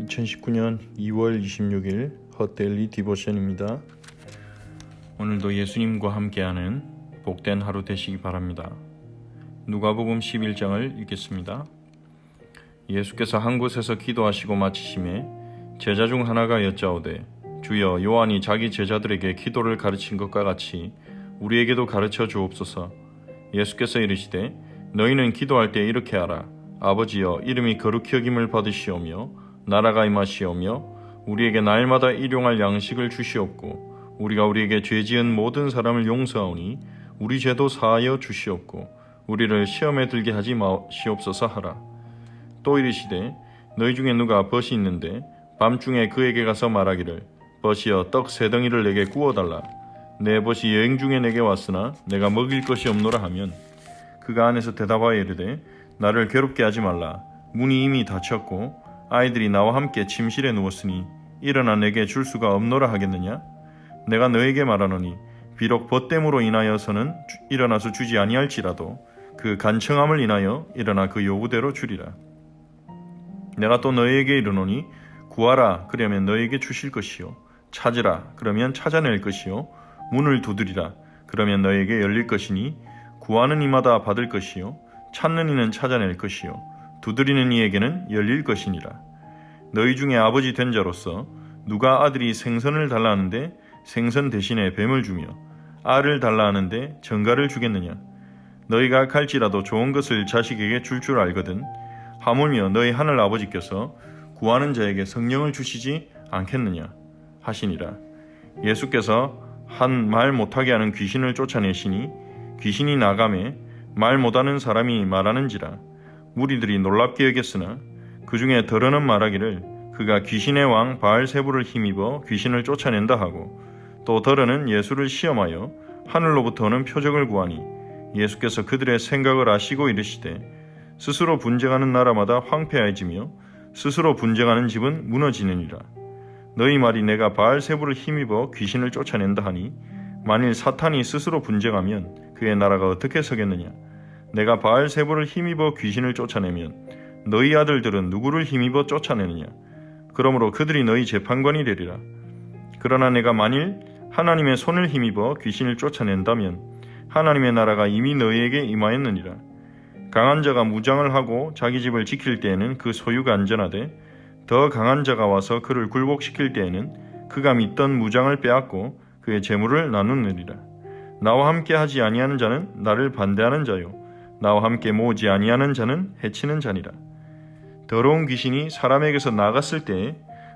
2019년 2월 26일 헛데일리 디보션입니다. 오늘도 예수님과 함께하는 복된 하루 되시기 바랍니다. 누가복음 11장을 읽겠습니다. 예수께서 한 곳에서 기도하시고 마치심에 제자 중 하나가 여짜오되 주여, 요한이 자기 제자들에게 기도를 가르친 것과 같이 우리에게도 가르쳐 주옵소서. 예수께서 이르시되 너희는 기도할 때 이렇게 하라. 아버지여, 이름이 거룩히 여김을 받으시오며 나라가 임하시오며 우리에게 날마다 일용할 양식을 주시옵고 우리가 우리에게 죄지은 모든 사람을 용서하오니 우리 죄도 사하여 주시옵고 우리를 시험에 들게 하지 마시옵소서 하라. 또 이르시되 너희 중에 누가 벗이 있는데 밤중에 그에게 가서 말하기를 벗이여, 떡 3덩이를 내게 구워달라. 내 벗이 여행 중에 내게 왔으나 내가 먹일 것이 없노라 하면 그가 안에서 대답하여 이르되 나를 괴롭게 하지 말라. 문이 이미 닫혔고 아이들이 나와 함께 침실에 누웠으니 일어나 내게 줄 수가 없노라 하겠느냐? 내가 너에게 말하노니 비록 벗됨으로 인하여서는 일어나서 주지 아니할지라도 그 간청함을 인하여 일어나 그 요구대로 주리라. 내가 또 너에게 이르노니 구하라, 그러면 너에게 주실 것이요 찾으라, 그러면 찾아낼 것이요 문을 두드리라, 그러면 너에게 열릴 것이니 구하는 이마다 받을 것이요 찾는 이는 찾아낼 것이요 두드리는 이에게는 열릴 것이니라. 너희 중에 아버지 된 자로서 누가 아들이 생선을 달라 하는데 생선 대신에 뱀을 주며 알을 달라 하는데 정갈을 주겠느냐? 너희가 갈지라도 좋은 것을 자식에게 줄 알거든 하물며 너희 하늘 아버지께서 구하는 자에게 성령을 주시지 않겠느냐 하시니라. 예수께서 한 말 못하게 하는 귀신을 쫓아내시니 귀신이 나가매 말 못하는 사람이 말하는지라. 무리들이 놀랍게 여겼으나 그 중에 더러는 말하기를 그가 귀신의 왕 바알세불을 힘입어 귀신을 쫓아낸다 하고, 또 더러는 예수를 시험하여 하늘로부터 오는 표적을 구하니 예수께서 그들의 생각을 아시고 이르시되 스스로 분쟁하는 나라마다 황폐해지며 스스로 분쟁하는 집은 무너지느니라. 너희 말이 내가 바알세불을 힘입어 귀신을 쫓아낸다 하니 만일 사탄이 스스로 분쟁하면 그의 나라가 어떻게 서겠느냐? 내가 바알세불을 힘입어 귀신을 쫓아내면 너희 아들들은 누구를 힘입어 쫓아내느냐? 그러므로 그들이 너희 재판관이 되리라. 그러나 내가 만일 하나님의 손을 힘입어 귀신을 쫓아낸다면 하나님의 나라가 이미 너희에게 임하였느니라. 강한 자가 무장을 하고 자기 집을 지킬 때에는 그 소유가 안전하되 더 강한 자가 와서 그를 굴복시킬 때에는 그가 믿던 무장을 빼앗고 그의 재물을 나누느니라. 나와 함께 하지 아니하는 자는 나를 반대하는 자요 나와 함께 모으지 아니하는 자는 해치는 자니라. 더러운 귀신이 사람에게서 나갔을 때에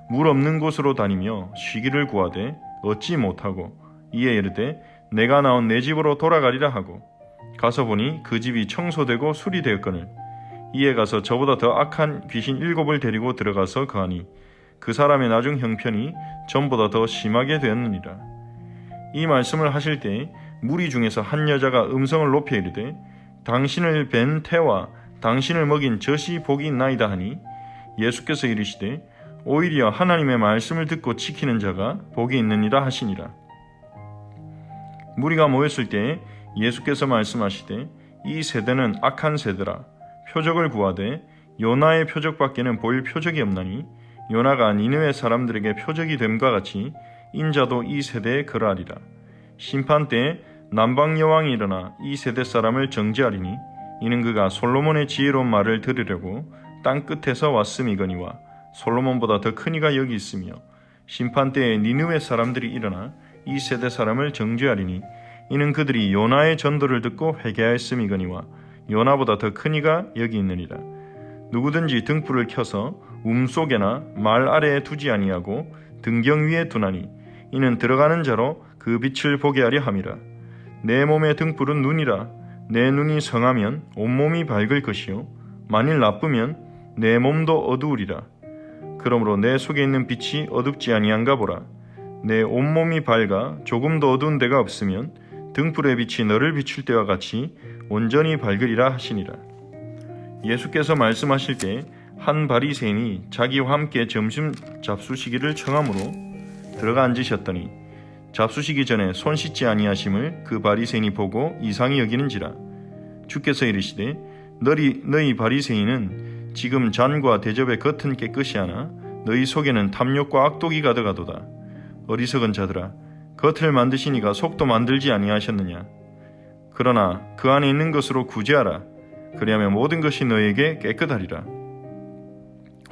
물 없는 곳으로 다니며 쉬기를 구하되 얻지 못하고 이에 이르되 내가 나온 내 집으로 돌아가리라 하고 가서 보니 그 집이 청소되고 수리되었거늘 이에 가서 저보다 더 악한 귀신 7을 데리고 들어가서 거하니 그 사람의 나중 형편이 전보다 더 심하게 되었느니라. 이 말씀을 하실 때 무리 중에서 한 여자가 음성을 높여 이르되 당신을 뵌 태와 당신을 먹인 젖이 복이 있나이다 하니 예수께서 이르시되 오히려 하나님의 말씀을 듣고 지키는 자가 복이 있느니라 하시니라. 무리가 모였을 때 예수께서 말씀하시되 이 세대는 악한 세대라. 표적을 구하되 요나의 표적밖에는 보일 표적이 없나니 요나가 니느웨 사람들에게 표적이 됨과 같이 인자도 이 세대에 그러하리라. 심판 때에 남방 여왕이 일어나 이 세대 사람을 정죄하리니 이는 그가 솔로몬의 지혜로운 말을 들으려고 땅 끝에서 왔음이거니와 솔로몬보다 더 큰 이가 여기 있으며 심판 때에 니느웨 사람들이 일어나 이 세대 사람을 정죄하리니 이는 그들이 요나의 전도를 듣고 회개하였음이거니와 요나보다 더 큰 이가 여기 있느니라. 누구든지 등불을 켜서 속에나 말 아래에 두지 아니하고 등경 위에 두나니 이는 들어가는 자로 그 빛을 보게 하려 함이라. 내 몸의 등불은 눈이라. 내 눈이 성하면 온몸이 밝을 것이요 만일 나쁘면 내 몸도 어두우리라. 그러므로 내 속에 있는 빛이 어둡지 아니한가 보라. 내 온몸이 밝아 조금도 어두운 데가 없으면 등불의 빛이 너를 비출 때와 같이 온전히 밝으리라 하시니라. 예수께서 말씀하실 때 한 바리새인이 자기와 함께 점심 잡수시기를 청함으로 들어가 앉으셨더니 잡수시기 전에 손 씻지 아니하심을 그 바리새인이 보고 이상히 여기는지라. 주께서 이르시되 너희 바리새인은 지금 잔과 대접의 겉은 깨끗이 하나 너희 속에는 탐욕과 악독이 가득하도다. 어리석은 자들아, 겉을 만드시니가 속도 만들지 아니하셨느냐? 그러나 그 안에 있는 것으로 구제하라. 그리하면 모든 것이 너희에게 깨끗하리라.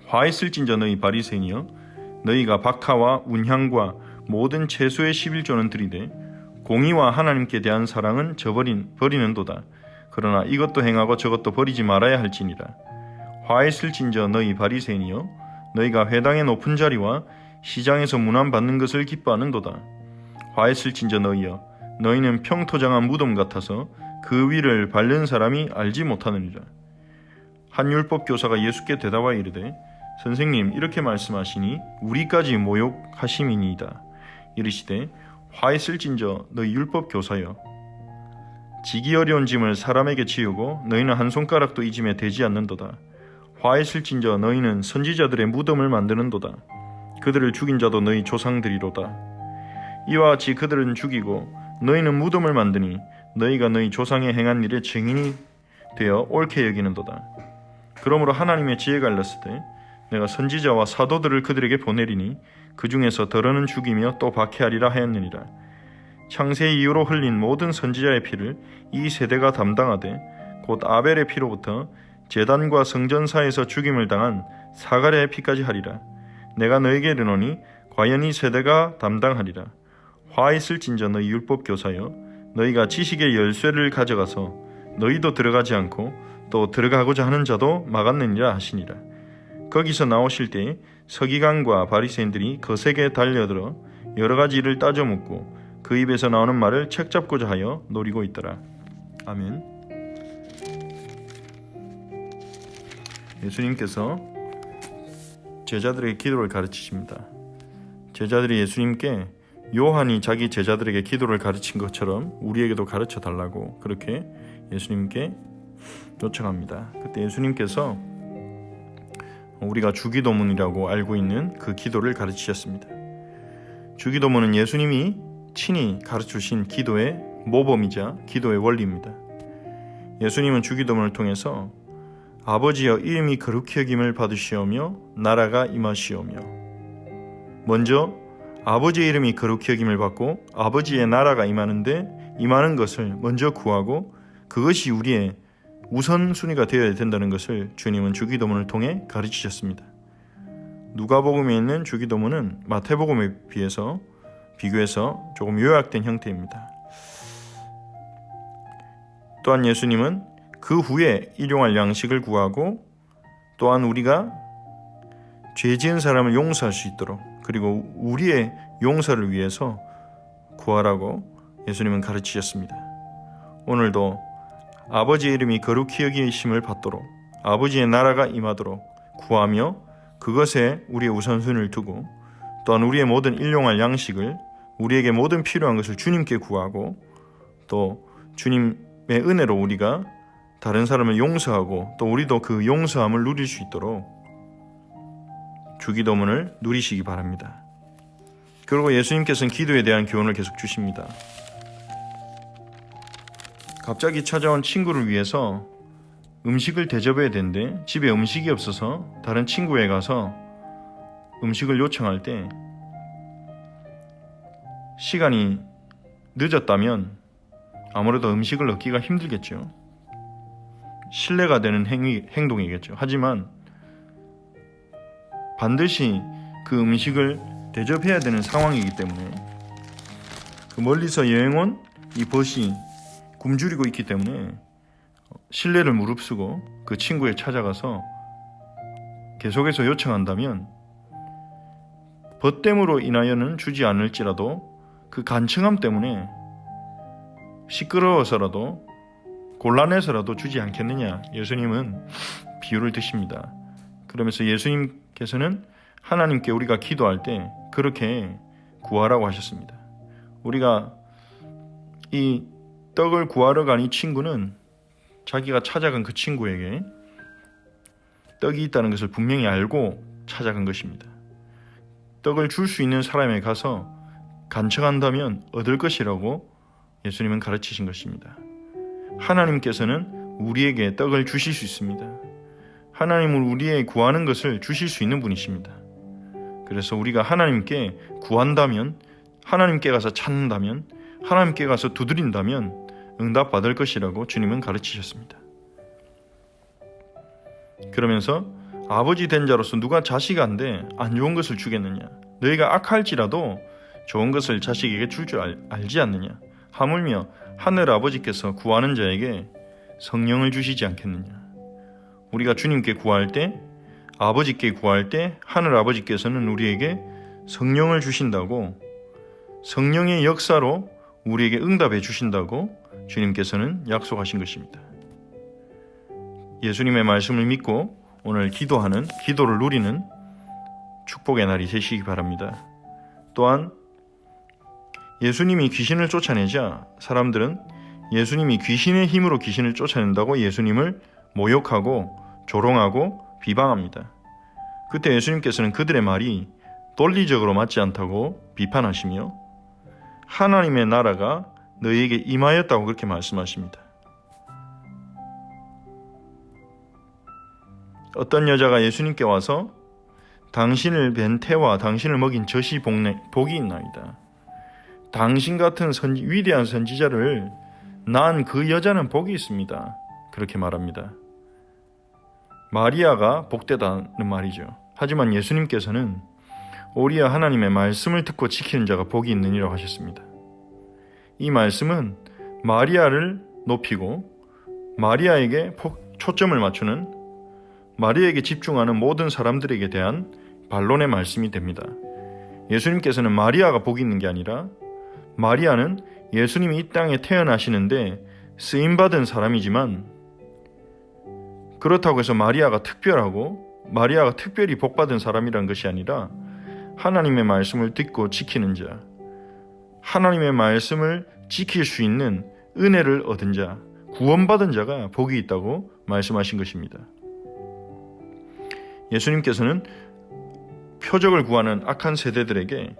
화 있을진저 너희 바리새인이여, 너희가 박하와 운향과 모든 채소의 11조는 들이되 공의와 하나님께 대한 사랑은 버리는도다. 그러나 이것도 행하고 저것도 버리지 말아야 할지니라. 화 있을진저 너희 바리새인이여, 너희가 회당의 높은 자리와 시장에서 문안 받는 것을 기뻐하는도다. 화 있을진저 너희여, 너희는 평토장한 무덤 같아서 그 위를 밟는 사람이 알지 못하느니라. 한 율법 교사가 예수께 대답하여 이르되, 선생님, 이렇게 말씀하시니 우리까지 모욕하심이니이다. 이르시되, 화 있을진저 너희 율법 교사여, 지기 어려운 짐을 사람에게 지우고 너희는 한 손가락도 이 짐에 대지 않는도다. 화 있을진저 너희는 선지자들의 무덤을 만드는도다. 그들을 죽인 자도 너희 조상들이로다. 이와 같이 그들은 죽이고 너희는 무덤을 만드니 너희가 너희 조상의 행한 일의 증인이 되어 옳게 여기는도다. 그러므로 하나님의 지혜가 일렀으되, 내가 선지자와 사도들을 그들에게 보내리니 그 중에서 더러는 죽이며 또 박해하리라 하였느니라. 창세 이후로 흘린 모든 선지자의 피를 이 세대가 담당하되 곧 아벨의 피로부터 제단과 성전사에서 죽임을 당한 사가랴의 피까지 하리라. 내가 너에게 이르노니 과연 이 세대가 담당하리라. 화 있을진저 너희 율법 교사여, 너희가 지식의 열쇠를 가져가서 너희도 들어가지 않고 또 들어가고자 하는 자도 막았느니라 하시니라. 거기서 나오실 때에 서기관과 바리새인들이 거세게 달려들어 여러 가지 일을 따져 묻고 그 입에서 나오는 말을 책잡고자 하여 노리고 있더라. 아멘. 예수님께서 제자들에게 기도를 가르치십니다. 제자들이 예수님께 요한이 자기 제자들에게 기도를 가르친 것처럼 우리에게도 가르쳐 달라고 그렇게 예수님께 요청합니다. 그때 예수님께서 우리가 주기도문이라고 알고 있는 그 기도를 가르치셨습니다. 주기도문은 예수님이 친히 가르치신 기도의 모범이자 기도의 원리입니다. 예수님은 주기도문을 통해서 아버지여 이름이 거룩히 여김을 받으시오며 나라가 임하시오며, 먼저 아버지의 이름이 거룩히 여김을 받고 아버지의 나라가 임하는 것을 먼저 구하고 그것이 우리의 우선순위가 되어야 된다는 것을 주님은 주기도문을 통해 가르치셨습니다. 누가복음에 있는 주기도문은 마태복음에 비교해서 조금 요약된 형태입니다. 또한 예수님은 그 후에 일용할 양식을 구하고 또한 우리가 죄 지은 사람을 용서할 수 있도록 그리고 우리의 용서를 위해서 구하라고 예수님은 가르치셨습니다. 오늘도 아버지의 이름이 거룩히 여기심을 받도록 아버지의 나라가 임하도록 구하며 그것에 우리의 우선순위를 두고 또한 우리의 모든 일용할 양식을 우리에게 모든 필요한 것을 주님께 구하고 또 주님의 은혜로 우리가 다른 사람을 용서하고 또 우리도 그 용서함을 누릴 수 있도록 주기도문을 누리시기 바랍니다. 그리고 예수님께서는 기도에 대한 교훈을 계속 주십니다. 갑자기 찾아온 친구를 위해서 음식을 대접해야 되는데 집에 음식이 없어서 다른 친구에 가서 음식을 요청할 때 시간이 늦었다면 아무래도 음식을 얻기가 힘들겠죠. 신뢰가 되는 행동이겠죠. 하지만 반드시 그 음식을 대접해야 되는 상황이기 때문에 그 멀리서 여행 온 이 벗이 굶주리고 있기 때문에 신뢰를 무릅쓰고 그 친구에 찾아가서 계속해서 요청한다면 벗됨으로 인하여는 주지 않을지라도 그 간청함 때문에 시끄러워서라도 곤란해서라도 주지 않겠느냐, 예수님은 비유를 드십니다. 그러면서 예수님께서는 하나님께 우리가 기도할 때 그렇게 구하라고 하셨습니다. 우리가 이 떡을 구하러 간 이 친구는 자기가 찾아간 그 친구에게 떡이 있다는 것을 분명히 알고 찾아간 것입니다. 떡을 줄 수 있는 사람에 가서 간청한다면 얻을 것이라고 예수님은 가르치신 것입니다. 하나님께서는 우리에게 떡을 주실 수 있습니다. 하나님은 우리의 구하는 것을 주실 수 있는 분이십니다. 그래서 우리가 하나님께 구한다면, 하나님께 가서 찾는다면, 하나님께 가서 두드린다면 응답받을 것이라고 주님은 가르치셨습니다. 그러면서 아버지 된 자로서 누가 자식한테 안 좋은 것을 주겠느냐? 너희가 악할지라도 좋은 것을 자식에게 줄 알지 않느냐? 하물며 하늘 아버지께서 구하는 자에게 성령을 주시지 않겠느냐? 우리가 주님께 구할 때, 아버지께 구할 때 하늘 아버지께서는 우리에게 성령을 주신다고, 성령의 역사로 우리에게 응답해 주신다고 주님께서는 약속하신 것입니다. 예수님의 말씀을 믿고 오늘 기도를 누리는 축복의 날이 되시기 바랍니다. 또한 예수님이 귀신을 쫓아내자 사람들은 예수님이 귀신의 힘으로 귀신을 쫓아낸다고 예수님을 모욕하고 조롱하고 비방합니다. 그때 예수님께서는 그들의 말이 논리적으로 맞지 않다고 비판하시며 하나님의 나라가 너희에게 임하였다고 그렇게 말씀하십니다. 어떤 여자가 예수님께 와서 당신을 뵌 태와 당신을 먹인 젖이 복이 있나이다. 당신 같은 위대한 선지자를 낳은 그 여자는 복이 있습니다. 그렇게 말합니다. 마리아가 복되다는 말이죠. 하지만 예수님께서는 오히려 하나님의 말씀을 듣고 지키는 자가 복이 있느니라고 하셨습니다. 이 말씀은 마리아를 높이고 마리아에게 초점을 맞추는, 마리아에게 집중하는 모든 사람들에게 대한 반론의 말씀이 됩니다. 예수님께서는 마리아가 복이 있는 게 아니라 마리아는 예수님이 이 땅에 태어나시는데 쓰임받은 사람이지만 그렇다고 해서 마리아가 특별히 복받은 사람이란 것이 아니라 하나님의 말씀을 듣고 지키는 자, 하나님의 말씀을 지킬 수 있는 은혜를 얻은 자, 구원받은 자가 복이 있다고 말씀하신 것입니다. 예수님께서는 표적을 구하는 악한 세대들에게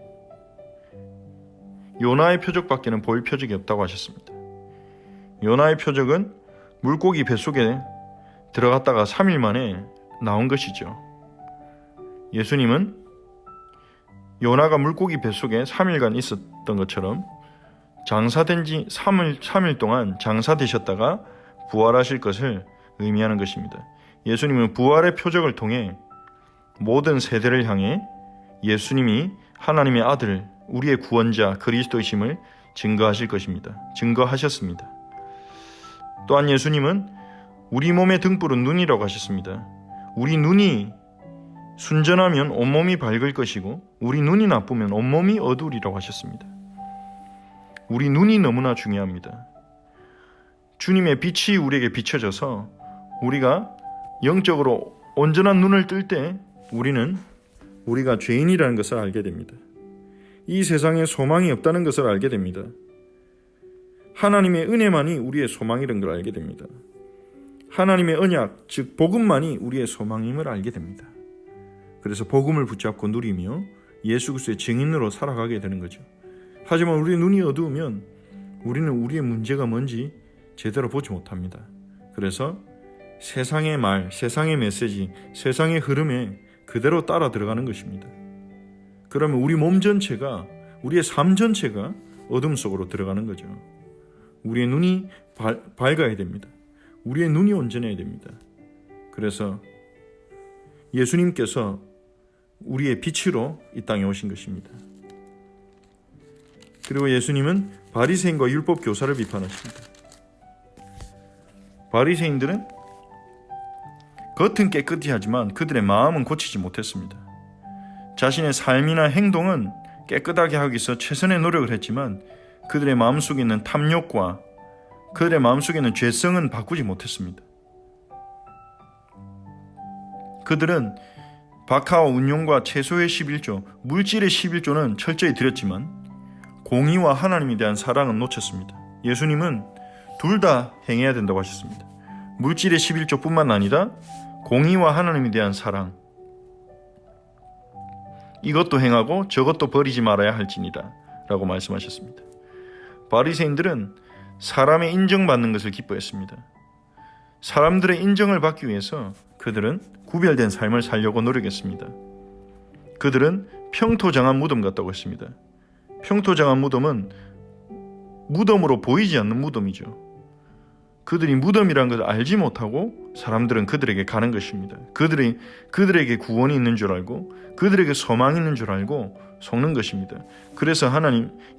요나의 표적밖에는 볼 표적이 없다고 하셨습니다. 요나의 표적은 물고기 뱃속에 들어갔다가 3일 만에 나온 것이죠. 예수님은 요나가 물고기 뱃속에 3일간 있었던 것처럼 장사된 지 3일 동안 장사되셨다가 부활하실 것을 의미하는 것입니다. 예수님은 부활의 표적을 통해 모든 세대를 향해 예수님이 하나님의 아들, 우리의 구원자 그리스도이심을 증거하셨습니다. 또한 예수님은 우리 몸의 등불은 눈이라고 하셨습니다. 우리 눈이 순전하면 온몸이 밝을 것이고 우리 눈이 나쁘면 온몸이 어두우리라고 하셨습니다. 우리 눈이 너무나 중요합니다. 주님의 빛이 우리에게 비춰져서 우리가 영적으로 온전한 눈을 뜰 때 우리가 죄인이라는 것을 알게 됩니다. 이 세상에 소망이 없다는 것을 알게 됩니다. 하나님의 은혜만이 우리의 소망이라는 걸 알게 됩니다. 하나님의 언약, 즉 복음만이 우리의 소망임을 알게 됩니다. 그래서 복음을 붙잡고 누리며 예수 그리스도의 증인으로 살아가게 되는 거죠. 하지만 우리의 눈이 어두우면 우리는 우리의 문제가 뭔지 제대로 보지 못합니다. 그래서 세상의 말, 세상의 메시지, 세상의 흐름에 그대로 따라 들어가는 것입니다. 그러면 우리 몸 전체가, 우리의 삶 전체가 어둠 속으로 들어가는 거죠. 우리의 눈이 밝아야 됩니다. 우리의 눈이 온전해야 됩니다. 그래서 예수님께서 우리의 빛으로 이 땅에 오신 것입니다. 그리고 예수님은 바리새인과 율법 교사를 비판하십니다. 바리새인들은 겉은 깨끗이 하지만 그들의 마음은 고치지 못했습니다. 자신의 삶이나 행동은 깨끗하게 하기 위해서 최선의 노력을 했지만 그들의 마음속에 있는 탐욕과 그들의 마음속에 있는 죄성은 바꾸지 못했습니다. 그들은 박하와 운용과 채소의 11조, 물질의 11조는 철저히 드렸지만 공의와 하나님에 대한 사랑은 놓쳤습니다. 예수님은 둘 다 행해야 된다고 하셨습니다. 물질의 11조뿐만 아니라 공의와 하나님에 대한 사랑, 이것도 행하고 저것도 버리지 말아야 할지니라 라고 말씀하셨습니다. 바리새인들은 사람의 인정받는 것을 기뻐했습니다. 사람들의 인정을 받기 위해서 그들은 구별된 삶을 살려고 노력했습니다. 그들은 평토장한 무덤 같다고 했습니다. 평토장한 무덤은 무덤으로 보이지 않는 무덤이죠. 그들이 무덤이라는 것을 알지 못하고 사람들은 그들에게 가는 것입니다. 그들에게 구원이 있는 줄 알고 그들에게 소망이 있는 줄 알고 속는 것입니다. 그래서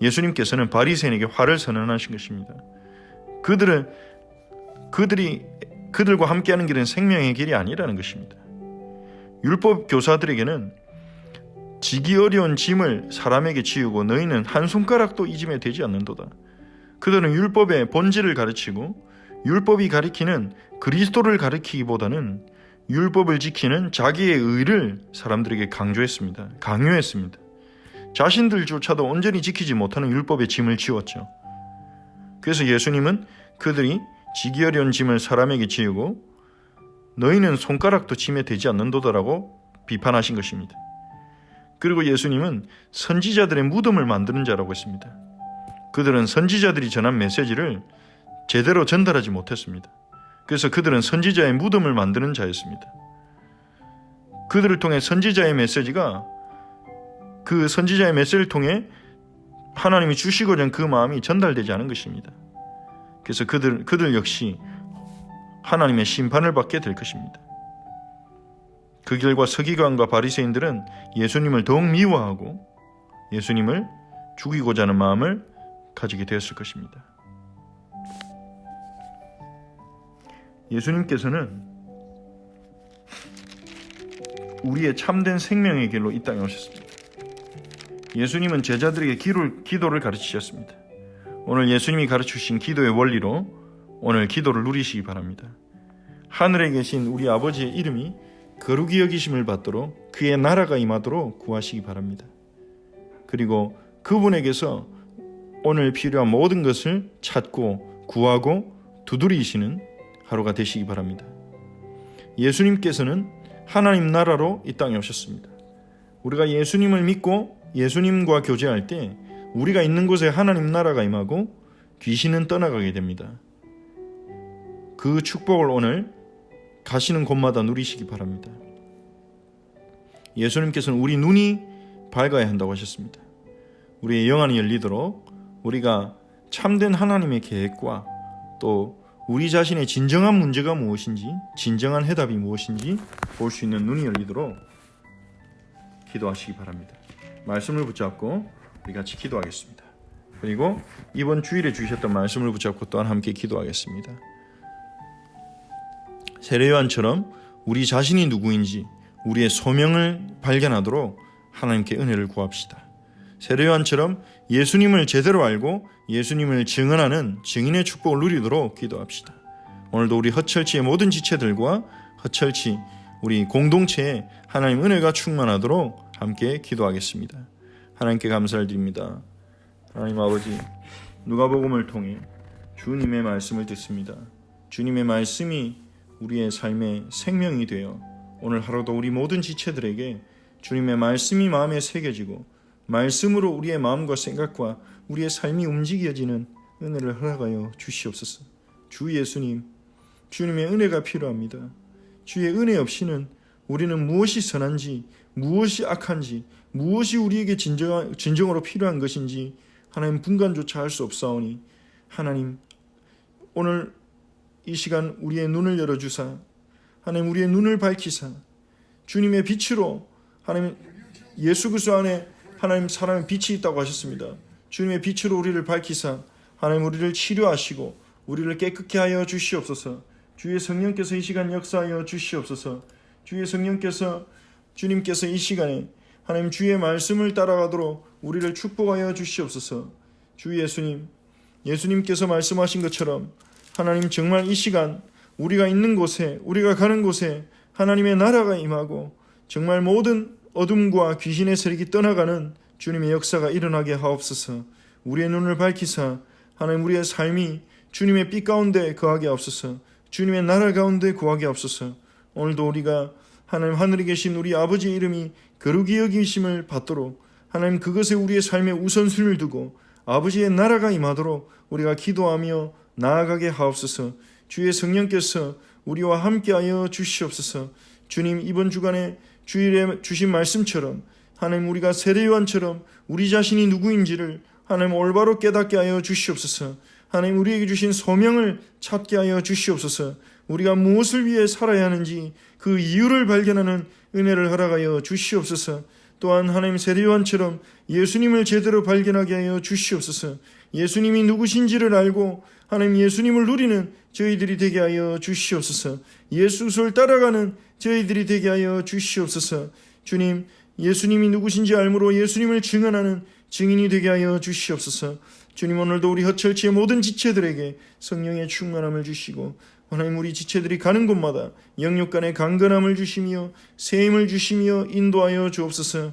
예수님께서는 바리새인에게 화를 선언하신 것입니다. 그들과 함께하는 길은 생명의 길이 아니라는 것입니다. 율법 교사들에게는 지기 어려운 짐을 사람에게 지우고 너희는 한 손가락도 이 짐에 되지 않는도다. 그들은 율법의 본질을 가르치고 율법이 가리키는 그리스도를 가리키기보다는 율법을 지키는 자기의 의를 사람들에게 강요했습니다. 자신들조차도 온전히 지키지 못하는 율법의 짐을 지웠죠. 그래서 예수님은 그들이 지기 어려운 짐을 사람에게 지우고 너희는 손가락도 짐에 되지 않는도다라고 비판하신 것입니다. 그리고 예수님은 선지자들의 무덤을 만드는 자라고 했습니다. 그들은 선지자들이 전한 메시지를 제대로 전달하지 못했습니다. 그래서 그들은 선지자의 무덤을 만드는 자였습니다. 그들을 통해 선지자의 메시지를 통해 하나님이 주시고자 한 그 마음이 전달되지 않은 것입니다. 그래서 그들 역시 하나님의 심판을 받게 될 것입니다. 그 결과 서기관과 바리새인들은 예수님을 더욱 미워하고 예수님을 죽이고자 하는 마음을 가지게 되었을 것입니다. 예수님께서는 우리의 참된 생명의 길로 이 땅에 오셨습니다. 예수님은 제자들에게 기도를 가르치셨습니다. 오늘 예수님이 가르치신 기도의 원리로 오늘 기도를 누리시기 바랍니다. 하늘에 계신 우리 아버지의 이름이 거룩히 여기심을 받도록 그의 나라가 임하도록 구하시기 바랍니다. 그리고 그분에게서 오늘 필요한 모든 것을 찾고 구하고 두드리시는 하루가 되시기 바랍니다. 예수님께서는 하나님 나라로 이 땅에 오셨습니다. 우리가 예수님을 믿고 예수님과 교제할 때 우리가 있는 곳에 하나님 나라가 임하고 귀신은 떠나가게 됩니다. 그 축복을 오늘 가시는 곳마다 누리시기 바랍니다. 예수님께서는 우리 눈이 밝아야 한다고 하셨습니다. 우리의 영안이 열리도록 우리가 참된 하나님의 계획과 또 우리 자신의 진정한 문제가 무엇인지, 진정한 해답이 무엇인지 볼 수 있는 눈이 열리도록 기도하시기 바랍니다. 말씀을 붙잡고 우리 같이 기도하겠습니다. 그리고 이번 주일에 주셨던 말씀을 붙잡고 또한 함께 기도하겠습니다. 세례요한처럼 우리 자신이 누구인지 우리의 소명을 발견하도록 하나님께 은혜를 구합시다. 세례요한처럼 예수님을 제대로 알고 예수님을 증언하는 증인의 축복을 누리도록 기도합시다. 오늘도 우리 헛철치의 모든 지체들과 헛철치 우리 공동체에 하나님 은혜가 충만하도록 함께 기도하겠습니다. 하나님께 감사를 드립니다. 하나님 아버지, 누가복음을 통해 주님의 말씀을 듣습니다. 주님의 말씀이 우리의 삶의 생명이 되어 오늘 하루도 우리 모든 지체들에게 주님의 말씀이 마음에 새겨지고 말씀으로 우리의 마음과 생각과 우리의 삶이 움직여지는 은혜를 허락하여 주시옵소서. 주 예수님, 주님의 은혜가 필요합니다. 주의 은혜 없이는 우리는 무엇이 선한지 무엇이 악한지 무엇이 우리에게 진정으로 필요한 것인지 하나님 분간조차 할 수 없사오니 하나님 오늘 이 시간 우리의 눈을 열어주사 하나님 우리의 눈을 밝히사 주님의 빛으로 하나님 예수 그리스도 안에 하나님 사람의 빛이 있다고 하셨습니다. 주님의 빛으로 우리를 밝히사 하나님 우리를 치료하시고 우리를 깨끗게 하여 주시옵소서. 주의 성령께서 이 시간 역사하여 주시옵소서. 주의 성령께서 주님께서 이 시간에 하나님 주의 말씀을 따라가도록 우리를 축복하여 주시옵소서. 주 예수님, 예수님께서 말씀하신 것처럼 하나님 정말 이 시간 우리가 있는 곳에 우리가 가는 곳에 하나님의 나라가 임하고 정말 모든 어둠과 귀신의 세력이 떠나가는 주님의 역사가 일어나게 하옵소서. 우리의 눈을 밝히사 하나님 우리의 삶이 주님의 빛 가운데 거하게 하옵소서. 주님의 나라 가운데 거하게 하옵소서. 오늘도 우리가 하나님 하늘에 계신 우리 아버지의 이름이 거룩히 여기심을 받도록 하나님 그것에 우리의 삶에 우선순위를 두고 아버지의 나라가 임하도록 우리가 기도하며 나아가게 하옵소서. 주의 성령께서 우리와 함께하여 주시옵소서. 주님 이번 주간에 주일에 주신 말씀처럼 하나님 우리가 세례요한처럼 우리 자신이 누구인지를 하나님 올바로 깨닫게 하여 주시옵소서. 하나님 우리에게 주신 소명을 찾게 하여 주시옵소서. 우리가 무엇을 위해 살아야 하는지 그 이유를 발견하는 은혜를 허락하여 주시옵소서. 또한 하나님 세례요한처럼 예수님을 제대로 발견하게 하여 주시옵소서. 예수님이 누구신지를 알고 하나님 예수님을 누리는 저희들이 되게 하여 주시옵소서. 예수를 따라가는 저희들이 되게 하여 주시옵소서. 주님, 예수님이 누구신지 알므로 예수님을 증언하는 증인이 되게 하여 주시옵소서. 주님, 오늘도 우리 허철치의 모든 지체들에게 성령의 충만함을 주시고 하나님 우리 지체들이 가는 곳마다 영육 간의 강건함을 주시며 세임을 주시며 인도하여 주옵소서.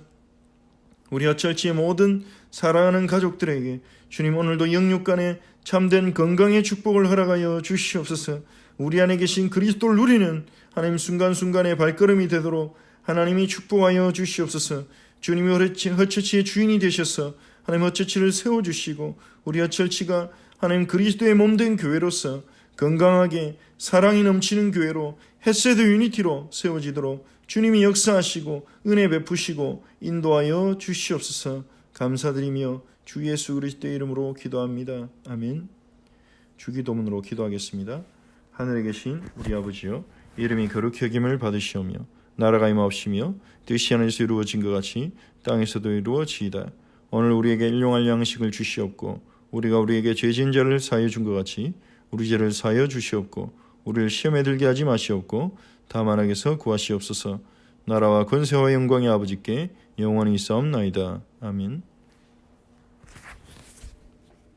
우리 허철치의 모든 사랑하는 가족들에게 주님 오늘도 영육 간의 참된 건강의 축복을 허락하여 주시옵소서. 우리 안에 계신 그리스도를 누리는 하나님 순간순간의 발걸음이 되도록 하나님이 축복하여 주시옵소서. 주님이 허처치의 주인이 되셔서 하나님 허처치를 세워주시고 우리 허처치가 하나님 그리스도의 몸된 교회로서 건강하게 사랑이 넘치는 교회로 헷세드 유니티로 세워지도록 주님이 역사하시고 은혜 베푸시고 인도하여 주시옵소서. 감사드리며 주 예수 그리스도의 이름으로 기도합니다. 아멘. 주기도문으로 기도하겠습니다. 하늘에 계신 우리 아버지여, 이름이 거룩히 여김을 받으시오며 나라가 임하옵시며 뜻이 하늘에서 이루어진 것 같이 땅에서도 이루어지이다. 오늘 우리에게 일용할 양식을 주시옵고 우리가 우리에게 죄 지은 자를 사하여 준 것 같이 우리 죄를 사하여 주시옵고 우리를 시험에 들게 하지 마시옵고 다만 악에서 구하시옵소서. 나라와 권세와 영광의 아버지께 영원히 있사옵나이다. 아멘.